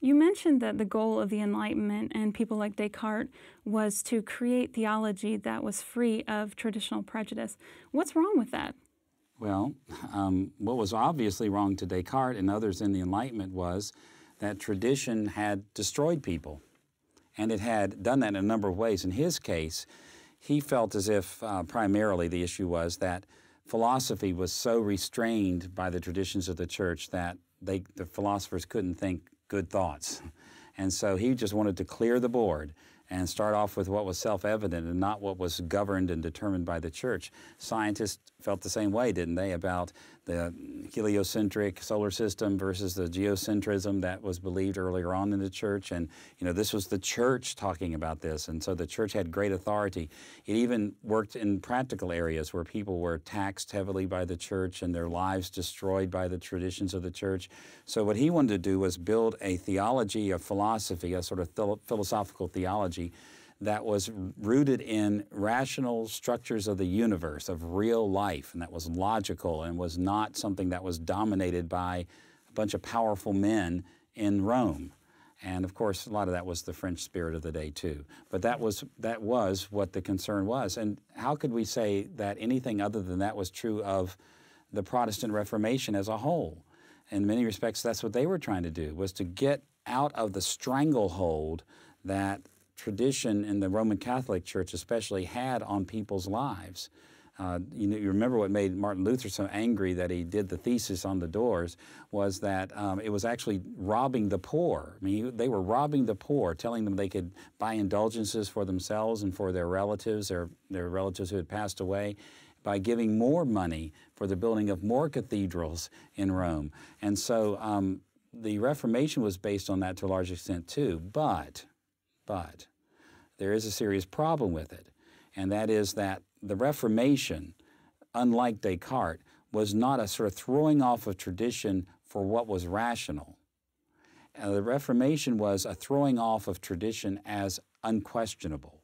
You mentioned that the goal of the Enlightenment and people like Descartes was to create theology that was free of traditional prejudice. What's wrong with that? Well, what was obviously wrong to Descartes and others in the Enlightenment was that tradition had destroyed people, and it had done that in a number of ways. In his case, he felt as if primarily the issue was that philosophy was so restrained by the traditions of the church that the philosophers couldn't think good thoughts. And so he just wanted to clear the board and start off with what was self-evident and not what was governed and determined by the church. Scientists felt the same way, didn't they, about the heliocentric solar system versus the geocentrism that was believed earlier on in the church. And, this was the church talking about this, and so the church had great authority. It even worked in practical areas where people were taxed heavily by the church and their lives destroyed by the traditions of the church. So what he wanted to do was build a theology, a philosophy, a sort of philosophical theology that was rooted in rational structures of the universe, of real life, and that was logical and was not something that was dominated by a bunch of powerful men in Rome. And of course, a lot of that was the French spirit of the day too. But that was what the concern was. And how could we say that anything other than that was true of the Protestant Reformation as a whole? In many respects, that's what they were trying to do, was to get out of the stranglehold that tradition in the Roman Catholic Church especially had on people's lives. You remember what made Martin Luther so angry that he did the thesis on the doors was that it was actually robbing the poor. I mean, they were robbing the poor, telling them they could buy indulgences for themselves and for their relatives, their relatives who had passed away, by giving more money for the building of more cathedrals in Rome. And so the Reformation was based on that to a large extent too, but there is a serious problem with it, and that is that the Reformation, unlike Descartes, was not a sort of throwing off of tradition for what was rational. The Reformation was a throwing off of tradition as unquestionable.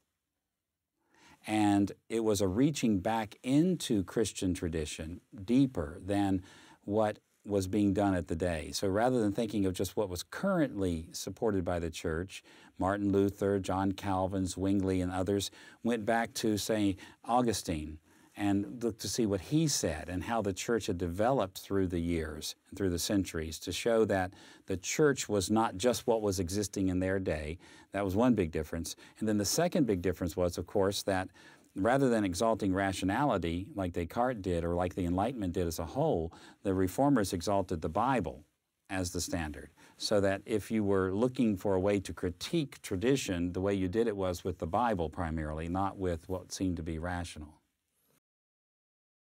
And it was a reaching back into Christian tradition deeper than what was being done at the day. So rather than thinking of just what was currently supported by the church, Martin Luther, John Calvin, Zwingli, and others went back to, say, Augustine and looked to see what he said and how the church had developed through the years and through the centuries to show that the church was not just what was existing in their day. That was one big difference. And then the second big difference was, of course, that rather than exalting rationality like Descartes did or like the Enlightenment did as a whole, the Reformers exalted the Bible as the standard. So that if you were looking for a way to critique tradition, the way you did it was with the Bible primarily, not with what seemed to be rational.